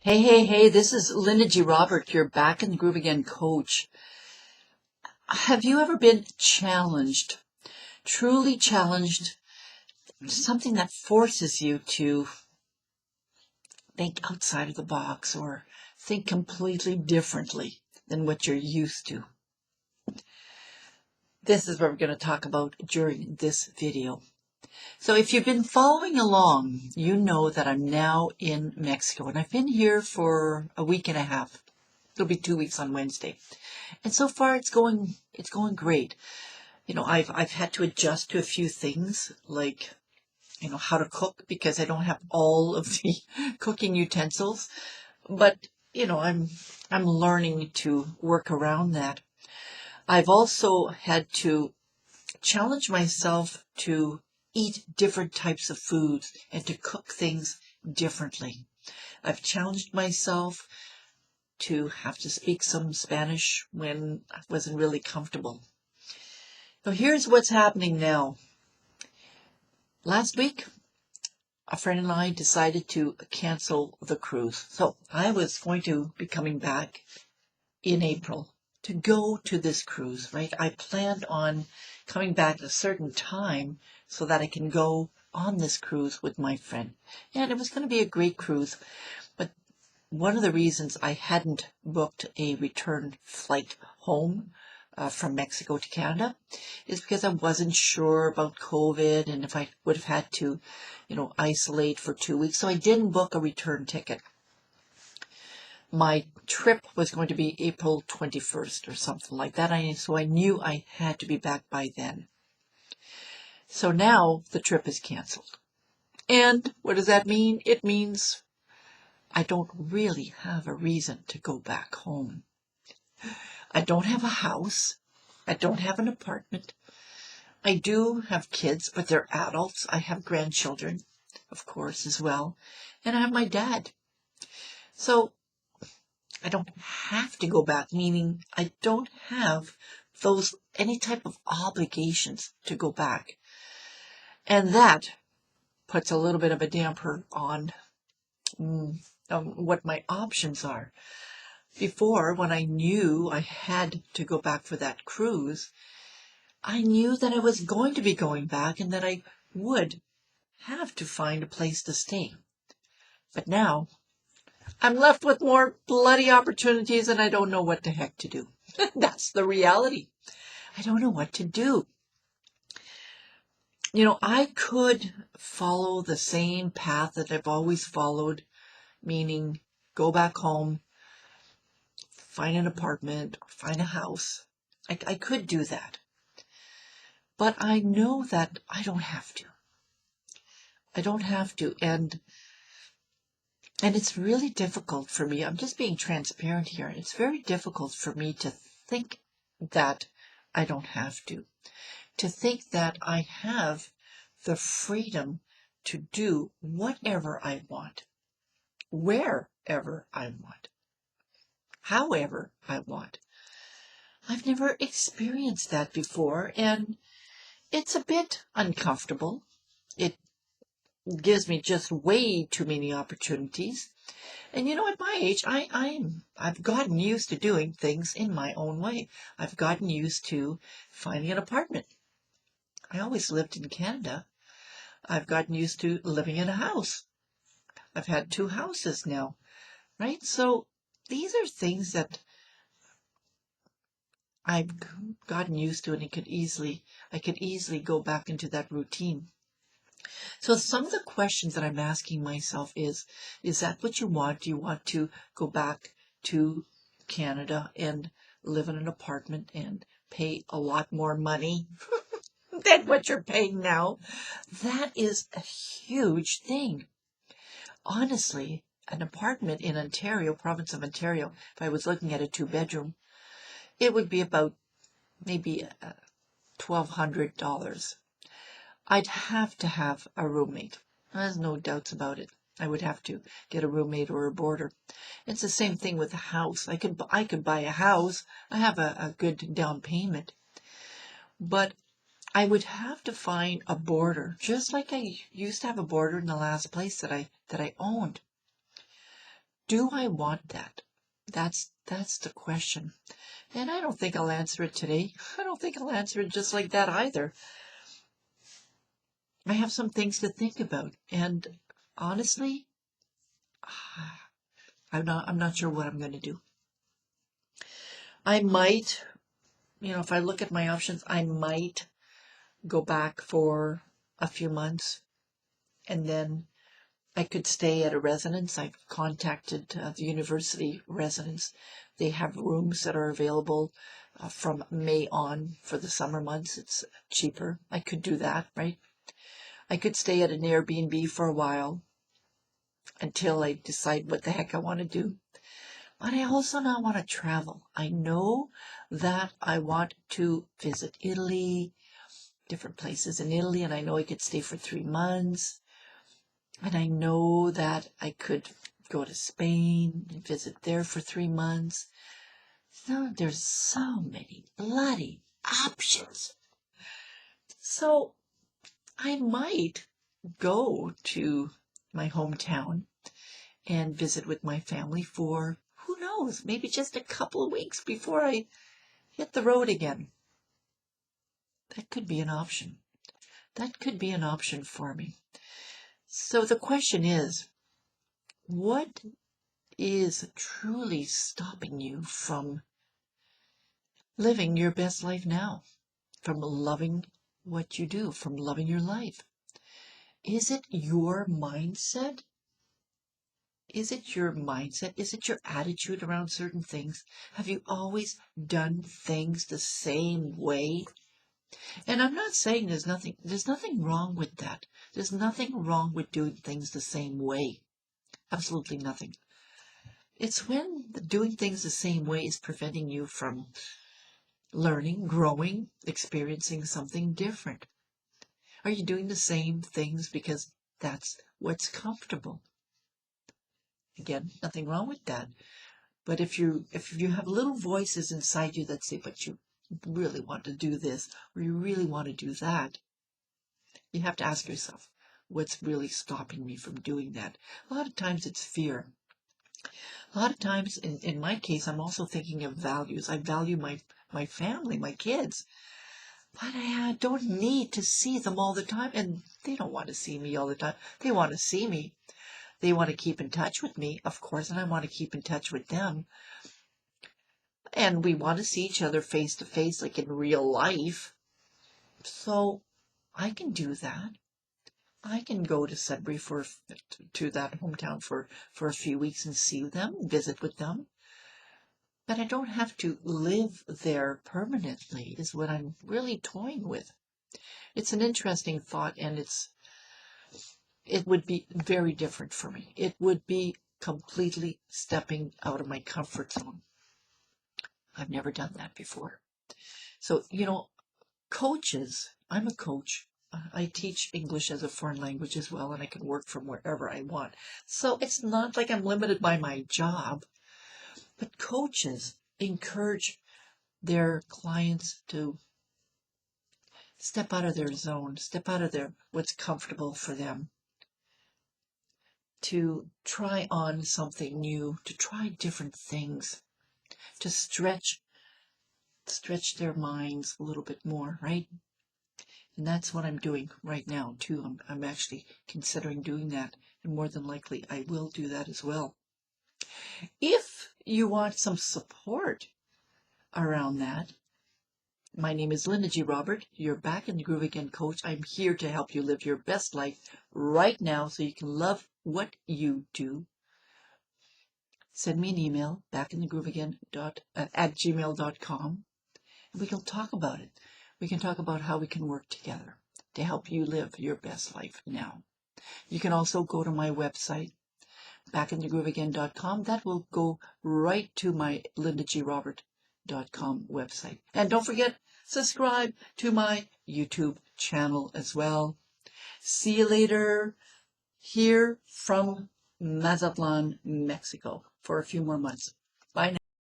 Hey, this is Linda G. Robert, your Back in the Groove Again coach. Have you ever been challenged, truly challenged, something that forces you to think outside of the box or think completely differently than what you're used to? This is what we're going to talk about during this video. So if you've been following along, you know that I'm now in Mexico, and I've been here for a week and a half. It'll be 2 weeks on Wednesday. And so far it's going great. I've had to adjust to a few things like, how to cook because I don't have all of the cooking utensils. But, I'm learning to work around that. I've also had to challenge myself to eat different types of foods and to cook things differently. I've challenged myself to have to speak some Spanish when I wasn't really comfortable. So here's what's happening now. Last week, a friend and I decided to cancel the cruise. So I was going to be coming back in April to go to this cruise, right? I planned on coming back at a certain time so that I can go on this cruise with my friend. And it was going to be a great cruise. But one of the reasons I hadn't booked a return flight home from Mexico to Canada is because I wasn't sure about COVID and if I would have had to, isolate for 2 weeks. So I didn't book a return ticket. My trip was going to be April 21st or something like that. So I knew I had to be back by then. So now the trip is canceled. And what does that mean? It means I don't really have a reason to go back home. I don't have a house. I don't have an apartment. I do have kids, but they're adults. I have grandchildren, of course, as well. And I have my dad. So I don't have to go back, meaning I don't have any type of obligations to go back. And that puts a little bit of a damper on what my options are. Before, when I knew I had to go back for that cruise, I knew that I was going to be going back and that I would have to find a place to stay. But now, I'm left with more bloody opportunities and I don't know what the heck to do. That's the reality. I don't know what to do. I could follow the same path that I've always followed, meaning go back home, find an apartment, or find a house. I could do that. But I know that I don't have to. I don't have to. And it's really difficult for me. I'm just being transparent here. It's very difficult for me to think that I don't have to. To think that I have the freedom to do whatever I want, wherever I want, however I want. I've never experienced that before, and it's a bit uncomfortable. It gives me just way too many opportunities. And at my age, I've gotten used to doing things in my own way. I've gotten used to finding an apartment. I always lived in Canada. I've gotten used to living in a house. I've had 2 houses now, right? So these are things that I've gotten used to, and I could easily go back into that routine. So some of the questions that I'm asking myself is that what you want? Do you want to go back to Canada and live in an apartment and pay a lot more money than what you're paying now? That is a huge thing. Honestly, an apartment in Ontario, province of Ontario, if I was looking at a 2-bedroom, it would be about maybe $1,200. I'd have to have a roommate. There's no doubts about it. I would have to get a roommate or a boarder. It's the same thing with a house. I could buy a house. I have a good down payment. But I would have to find a boarder, just like I used to have a boarder in the last place that I owned. Do I want that? That's the question. And I don't think I'll answer it today. I don't think I'll answer it just like that either. I have some things to think about. And honestly, I'm not sure what I'm going to do. I might, if I look at my options, I might go back for a few months, and then I could stay at a residence. I've contacted the university residence. They have rooms that are available from May on for the summer months. It's cheaper. I could do that, right? I could stay at an Airbnb for a while until I decide what the heck I want to do. But I also now want to travel. I know that I want to visit Italy, different places in Italy, and I know I could stay for 3 months. And I know that I could go to Spain and visit there for 3 months. So there's so many bloody options. So I might go to my hometown and visit with my family for, who knows, maybe just a couple of weeks before I hit the road again. That could be an option. That could be an option for me. So the question is, what is truly stopping you from living your best life now, from loving what you do, from loving your life? Is it your mindset? Is it your mindset? Is it your attitude around certain things? Have you always done things the same way? And I'm not saying there's nothing wrong with that. There's nothing wrong with doing things the same way. Absolutely nothing. It's when doing things the same way is preventing you from learning, growing, experiencing something different. Are you doing the same things because that's what's comfortable? Again, nothing wrong with that. But if you have little voices inside you that say, but you really want to do this, or you really want to do that, you have to ask yourself, what's really stopping me from doing that? A lot of times it's fear. A lot of times, in my case, I'm also thinking of values. I value my family, my kids, but I don't need to see them all the time, and they don't want to see me all the time. They want to see me. They want to keep in touch with me, of course, and I want to keep in touch with them. And we want to see each other face to face, like in real life. So I can do that. I can go to Sudbury to that hometown for a few weeks and see them, visit with them. But I don't have to live there permanently, is what I'm really toying with. It's an interesting thought, and it would be very different for me. It would be completely stepping out of my comfort zone. I've never done that before. So, coaches, I'm a coach. I teach English as a foreign language as well, and I can work from wherever I want. So it's not like I'm limited by my job, but coaches encourage their clients to step out of their zone, step out of what's comfortable for them, to try on something new, to try different things, to stretch their minds a little bit more, right? And that's what I'm doing right now, too. I'm actually considering doing that, and more than likely I will do that as well. If you want some support around that, my name is Linda G. Robert, your Back in the Groove Again coach. I'm here to help you live your best life right now so you can love what you do. Send me an email, backinthegrooveagain@gmail.com, and we can talk about it. We can talk about how we can work together to help you live your best life now. You can also go to my website, backinthegrooveagain.com. That will go right to my lindagrobert.com website. And don't forget, subscribe to my YouTube channel as well. See you later here from Mazatlan, Mexico for a few more months.